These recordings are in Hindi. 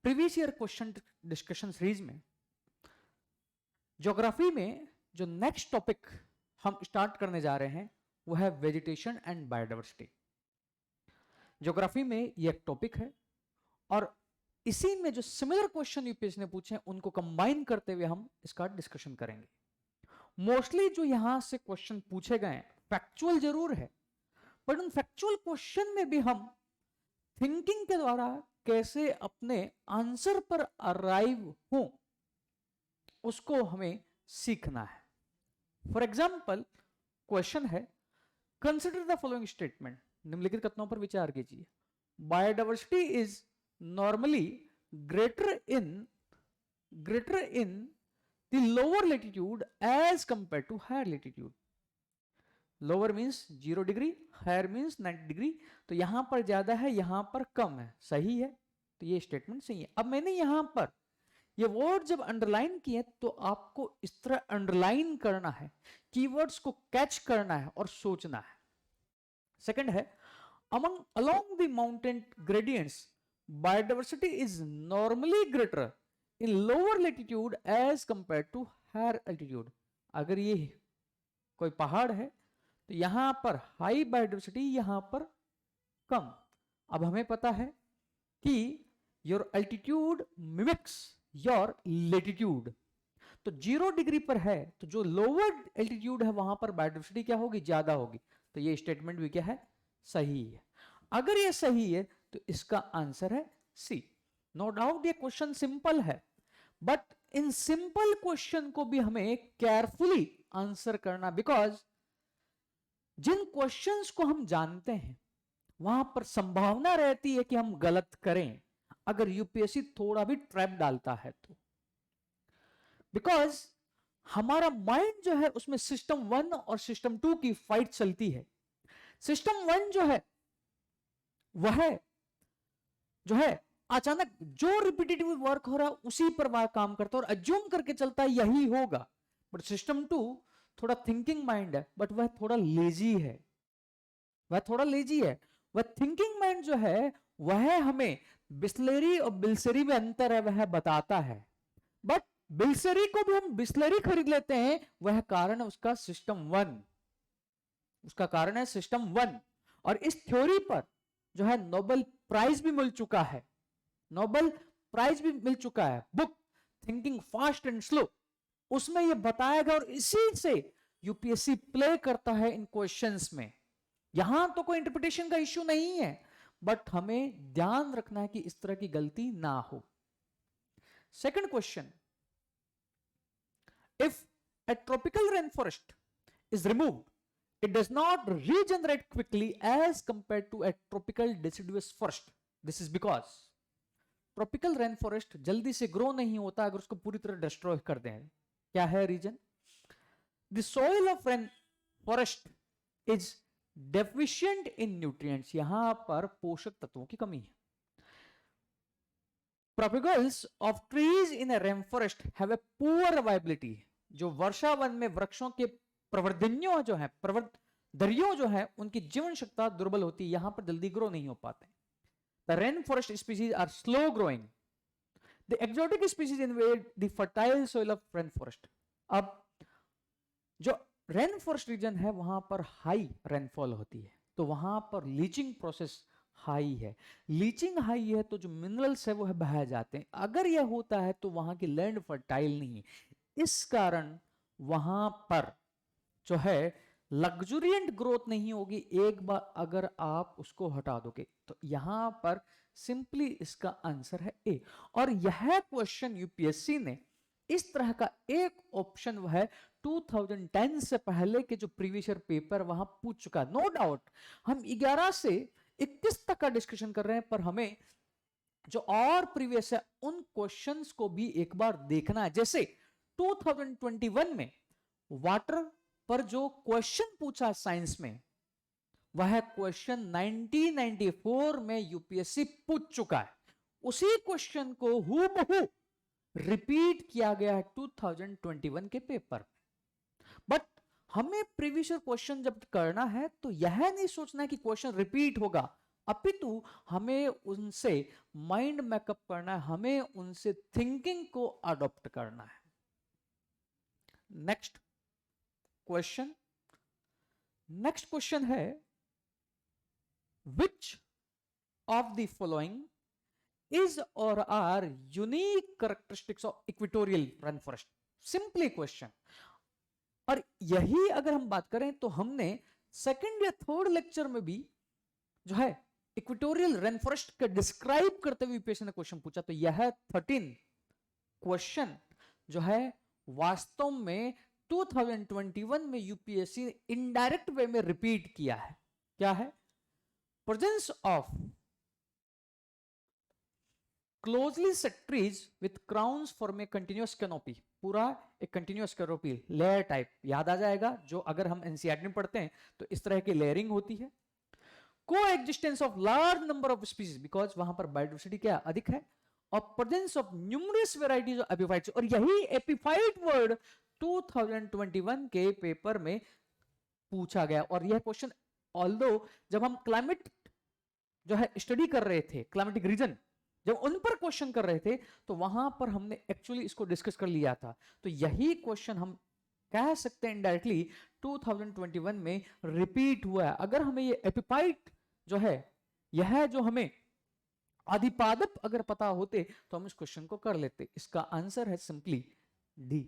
Previous year question discussion series में ज्योग्राफी में जो नेक्स्ट टॉपिक हम स्टार्ट करने जा रहे हैं वो है वेजिटेशन एंड बायोडाइवर्सिटी। ज्योग्राफी में ये एक टॉपिक है और इसी में जो सिमिलर क्वेश्चन यूपीएससी ने पूछे हैं उनको कंबाइन करते हुए हम इसका डिस्कशन करेंगे। मोस्टली जो यहां से क्वेश्चन पूछे गए फैक्चुअल जरूर है, बट उन फैक्चुअल क्वेश्चन में भी हम थिंकिंग के द्वारा कैसे अपने आंसर पर अराइव हो उसको हमें सीखना है। फॉर एग्जाम्पल क्वेश्चन है, कंसिडर द फॉलोइंग स्टेटमेंट, निम्नलिखित कथनों पर विचार कीजिए। Biodiversity is normally greater in the lower latitude as compare to higher latitude. Lower means 0 degree, higher means 90 degree, तो यहां पर ज्यादा है यहां पर कम है, सही है, तो ये स्टेटमेंट सही है। अब मैंने यहां पर ये वर्ड जब अंडरलाइन किए तो आपको इस तरह अंडरलाइन करना है, कीवर्ड्स को कैच करना है और सोचना है। सेकंड है, along the mountain gradients biodiversity is normally greater in lower latitude as compared to higher altitude। अगर ये कोई पहाड़ है तो यहां पर हाई बायोडाइवर्सिटी, यहां पर कम। अब हमें पता है कि your altitude mimics your latitude, तो 0 डिग्री पर है तो जो लोअर एल्टीट्यूड है वहां पर बायोडाइवर्सिटी क्या होगी, ज्यादा होगी, तो ये स्टेटमेंट भी क्या है, सही है। अगर ये सही है तो इसका आंसर है सी। नो डाउट ये क्वेश्चन सिंपल है, बट इन सिंपल क्वेश्चन को भी हमें केयरफुली आंसर करना, बिकॉज जिन क्वेश्चंस को हम जानते हैं वहां पर संभावना रहती है कि हम गलत करें अगर यूपीएससी थोड़ा भी ट्रैप डालता है तो। बिकॉज हमारा माइंड जो है उसमें सिस्टम 1 और सिस्टम 2 की फाइट चलती है। सिस्टम 1 जो है वह जो है अचानक जो रिपीटेटिव वर्क हो रहा है उसी पर वह काम करता है और अज्यूम करके चलता है यही होगा। बट सिस्टम 2 थोड़ा थिंकिंग माइंड है, बट वह थोड़ा लेजी है, वह थिंकिंग माइंड जो है वह हमें बिस्लेरी और बिल्सरी में अंतर है वह बताता है, बट बिल्सरी को भी हम बिस्लेरी खरीद लेते हैं, वह कारण है उसका सिस्टम 1, उसका कारण है सिस्टम 1। और इस थ्योरी पर जो है नोबेल प्राइज भी मिल चुका है, book thinking fast and slow, उसमें यह बताया गया और इसी से यूपीएससी प्ले करता है इन क्वेश्चंस में। यहां तो कोई इंटरप्रिटेशन का इश्यू नहीं है, बट हमें ध्यान रखना है कि इस तरह की गलती ना हो। Second question, if a tropical rainforest is removed, it does not regenerate quickly as compared to a tropical deciduous forest. This is because tropical rainforest जल्दी से ग्रो नहीं होता अगर उसको पूरी तरह डिस्ट्रॉय कर दें। क्या है reason? The soil of rainforest is deficient in nutrients, यहां पर पोषक तत्वों की कमी है। Propagals of trees in a rainforest have a poor viability, जो वर्षावन में वृक्षों के प्रवर्धनियों जो है, प्रवर्धरियों जो है उनकी जीवन शक्ति दुर्बल होती है, यहां पर जल्दी ग्रो नहीं हो पाते। The rainforest species are slow growing. The exotic species invade the fertile soil of rainforest. अब जो रेनफॉरेस्ट रीजन है वहां पर हाई रेनफॉल होती है, तो वहां पर लीचिंग प्रोसेस हाई है, लीचिंग हाई है तो जो मिनरल्स है वो है बह जाते हैं। अगर यह होता है तो वहां की लैंड फर्टाइल नहीं है, इस कारण वहां पर जो है लग्जूरियंट ग्रोथ नहीं होगी एक बार अगर आप उसको हटा दोगे। तो यहां पर सिंपली इसका आंसर है ए। और यह क्वेश्चन यूपीएससी ने इस तरह का एक ऑप्शन वह 2010 से पहले के जो प्रीवियस ईयर पेपर वहां पूछ चुका है। नो डाउट हम 11 से 21 तक का डिस्कशन कर रहे हैं, पर हमें जो और प्रीवियस है उन क्वेश्चंस को भी एक बार देखना है। जैसे 2021 में वाटर पर जो क्वेश्चन पूछा साइंस में वह क्वेश्चन 1994 में यूपीएससी पूछ चुका है, उसी क्वेश्चन को हूबहू रिपीट किया गया है 2021 के पेपर। बट हमें प्रीवियस क्वेश्चन जब करना है तो यह नहीं सोचना कि क्वेश्चन रिपीट होगा, अपितु हमें उनसे माइंड मेकअप करना है, हमें उनसे थिंकिंग को अडॉप्ट करना है। नेक्स्ट क्वेश्चन, नेक्स्ट क्वेश्चन है which of the following is or are unique characteristics of equatorial rainforest? Simply question। और यही अगर हम बात करें तो हमने सेकंड या थर्ड लेक्चर में भी जो है इक्वेटोरियल रेनफॉरेस्ट का डिस्क्राइब करते हुए यूपीएससी ने क्वेश्चन पूछा। तो यह 13 क्वेश्चन जो है वास्तव में 2021 में यूपीएससी ने इनडायरेक्ट वे में रिपीट किया है। क्या है? Presence of closely set trees with crowns form A continuous canopy. पूरा एक कंटिन्यूअस कैनोपी लेयर टाइप याद आ जाएगा, जो अगर हम एनसीईआरटी में पढ़ते हैं तो इस तरह की लेयरिंग होती है। को existence of large number of species, because वहां पर बायोडाइवर्सिटी क्या अधिक है, और presence of numerous varieties of epiphytes. और यही एपिफाइट वर्ड 2021 के पेपर में पूछा गया। और यह क्वेश्चन ऑल्दो जब हम क्लाइमेट जो है स्टडी कर रहे थे, क्लाइमेटिक रीजन जब उन पर क्वेश्चन कर रहे थे तो वहां पर हमने एक्चुअली इसको डिस्कस कर लिया था। तो यही क्वेश्चन हम कह सकते हैं इनडायरेक्टली 2021 में रिपीट हुआ है। अगर हमें ये एपिफाइट जो है, यह जो हमें अधिपादप अगर पता होते तो हम इस क्वेश्चन को कर लेते। इसका आंसर है सिंपली डी।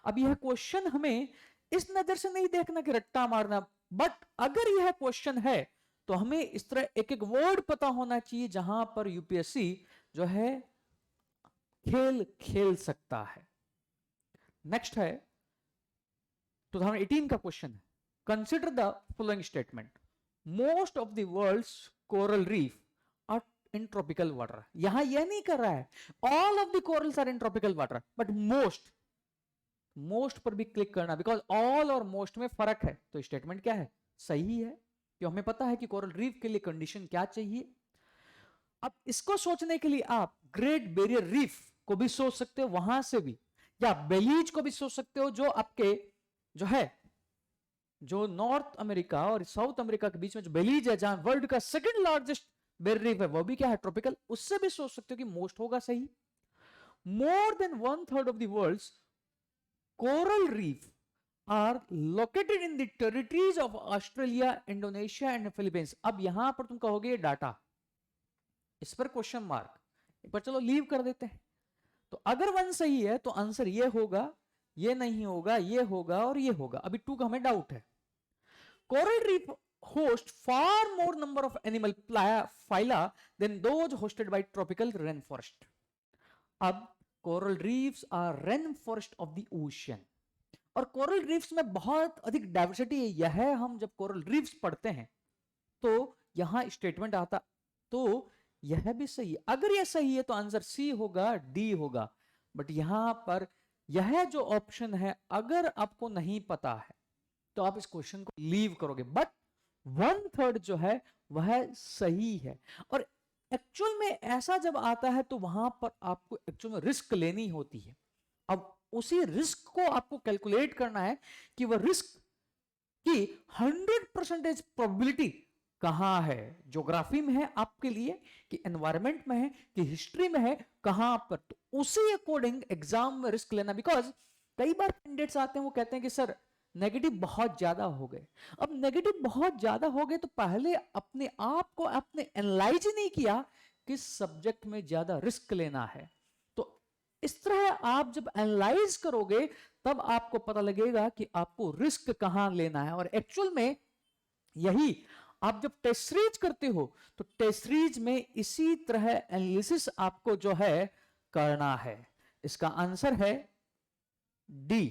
अब यह क्वेश्चन हमें इस नजर से नहीं देखना कि रट्टा मारना, बट अगर यह क्वेश्चन है तो हमें इस तरह एक एक वर्ड पता होना चाहिए जहां पर यूपीएससी जो है खेल खेल सकता है। नेक्स्ट है 2018 का क्वेश्चन है, consider the following statement, most of the world's coral reef are in tropical water. यहां यह नहीं कर रहा है all of the corals are in tropical water, but most, most पर भी क्लिक करना, बिकॉज ऑल और मोस्ट में फर्क है। तो स्टेटमेंट क्या है? सही है, कि हमें पता है कि कोरल रीफ के लिए कंडीशन क्या चाहिए। अब इसको सोचने के लिए आप ग्रेट बैरियर रीफ को भी सोच सकते हो वहां से भी, या बेलीज को भी सोच सकते हो, जो आपके जो है जो नॉर्थ अमेरिका और साउथ अमेरिका के बीच में जो बेलीज है, जहां वर्ल्ड का सेकंड लार्जेस्ट बैरियर रीफ है, वो भी क्या है? ट्रॉपिकल। उससे भी सोच सकते हो कि मोस्ट होगा सही। More than 1/3 of the world's coral reef are located in the territories of Australia, Indonesia and Philippines। अब यहां पर तुम कहोगे डाटा, इस पर क्वेश्चन मार्क, एक बार चलो लीव कर देते हैं। तो अगर 1 सही है तो आंसर ये होगा, ये नहीं होगा, ये होगा और ये होगा। अभी 2 का हमें डाउट है। Coral reef host far more number of animal phyla than those hosted by tropical rainforest। अब coral reefs are rainforest of the ocean, और कोरल रीफ्स में बहुत अधिक डाइवर्सिटी है। यह हम जब कोरल रीफ्स पढ़ते हैं तो यहां स्टेटमेंट आता, तो यह भी सही है। अगर यह सही है तो आंसर सी होगा, डी होगा। बट यहां पर यह जो ऑप्शन है, अगर आपको नहीं पता है तो आप इस क्वेश्चन को लीव करोगे, बट 1/3 जो है वह सही है। और एक्चुअल में ऐसा जब आता है तो वहां पर आपको एक्चुअल में रिस्क लेनी होती है। अब उसी रिस्क को आपको कैलकुलेट करना है कि वह रिस्क की 100% प्रोबेबिलिटी कहां है, ज्योग्राफी में है आपके लिए, कि एनवायरमेंट में है, कि हिस्ट्री में है, कहां पर। तो उसी अकॉर्डिंग एग्जाम में रिस्क लेना। बिकॉज कई बार कैंडिडेट्स आते हैं, वो कहते हैं कि सर नेगेटिव बहुत ज्यादा हो गए। अब नेगेटिव बहुत ज्यादा हो गए तो पहले अपने आप को आपने एनालाइज नहीं किया किस सब्जेक्ट में ज्यादा रिस्क लेना है। इस तरह आप जब एनालाइज करोगे तब आपको पता लगेगा कि आपको रिस्क कहां लेना है। और एक्चुअल में यही आप जब टेस्ट सीरीज करते हो तो टेस्ट सीरीज में इसी तरह एनालिसिस आपको जो है करना है। इसका आंसर है डी,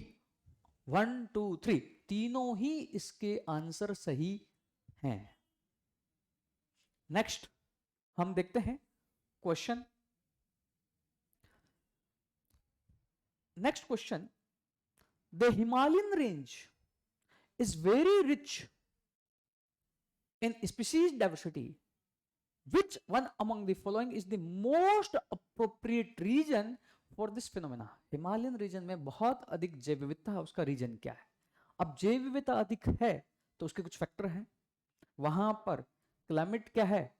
1 2 3 तीनों ही इसके आंसर सही हैं। नेक्स्ट हम देखते हैं question. Next question, the Himalayan range is very rich in species diversity. Which one among the following is the most appropriate region for this phenomena? Himalayan region में बहुत अधिक जैव विविधता है, उसका रीजन क्या है? अब जैव विविधता अधिक है तो उसके कुछ फैक्टर हैं। वहां पर क्लाइमेट क्या है,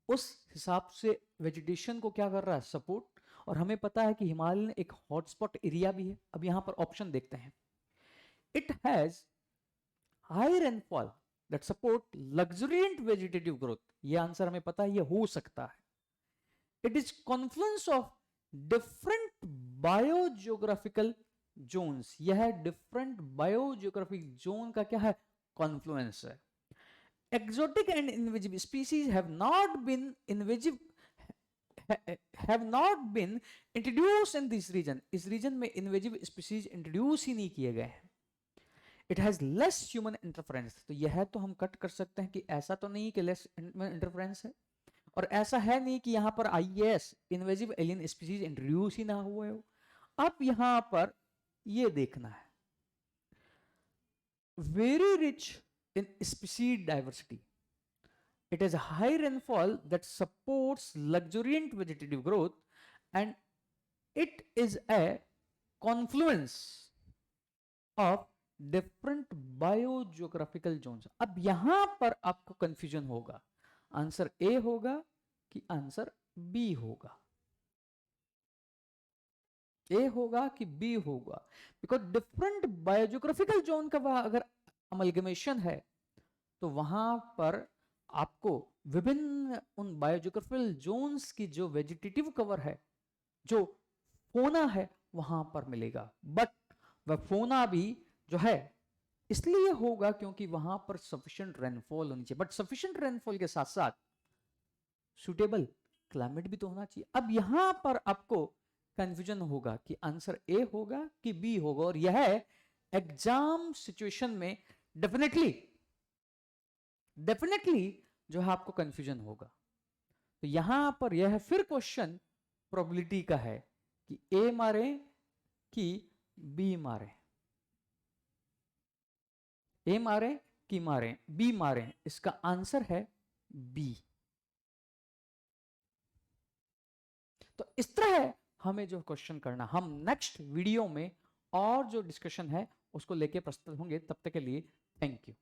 उस हिसाब से वेजिटेशन को क्या कर रहा है, सपोर्ट। और हमें पता है कि हिमालय एक हॉटस्पॉट एरिया भी है। अब यहां पर ऑप्शन देखते हैं। It has high rainfall that support luxuriant vegetative growth, ये आंसर हमें पता है, ये हो सकता है। It is confluence of different biogeographical zones, यह डिफरेंट बायोजियोग्राफिक जोन का क्या है, कॉन्फ्लुएंस है। Exotic and invasive species have not been introduced in this region, इस रीजन में इन्वेजिव स्पीसीज इंट्रोड्यूस ही नहीं किए गए हैं। It has less human interference, तो यह तो हम कट कर सकते हैं कि ऐसा तो नहीं कि लेस इंटरफेरेंस है, और ऐसा है नहीं कि यहां पर IAS invasive alien species introduce ही ना हुए हो। अब यहां पर ये देखना है, very rich in species diversity. It has a high rainfall that supports luxuriant vegetative growth, and it is a confluence of different biogeographical zones. अब यहां पर आपको कंफ्यूजन होगा, आंसर ए होगा कि आंसर बी होगा, ए होगा कि बी होगा, बिकॉज डिफरेंट बायोजियोग्राफिकल जोन का अगर अमलगमेशन है तो वहां पर आपको विभिन्न उन बायोजियोग्राफिकल जोन्स की जो वेजिटेटिव कवर है, जो फोना है, वहां पर मिलेगा। बट वह फोना भी जो है इसलिए होगा क्योंकि वहां पर सफिशिएंट रेनफॉल होनी चाहिए, बट सफिशिएंट रेनफॉल के साथ साथ सुटेबल क्लाइमेट भी तो होना चाहिए। अब यहां पर आपको कंफ्यूजन होगा कि आंसर ए होगा कि बी होगा, और यह एग्जाम सिचुएशन में डेफिनेटली जो है आपको कंफ्यूजन होगा। तो यहां पर यह फिर क्वेश्चन प्रोबेबिलिटी का है कि ए मारे कि बी मारे, ए मारे कि मारे बी मारे, इसका आंसर है बी। तो इस तरह हमें जो क्वेश्चन करना, हम नेक्स्ट वीडियो में और जो डिस्कशन है उसको लेके प्रस्तुत होंगे। तब तक के लिए थैंक यू।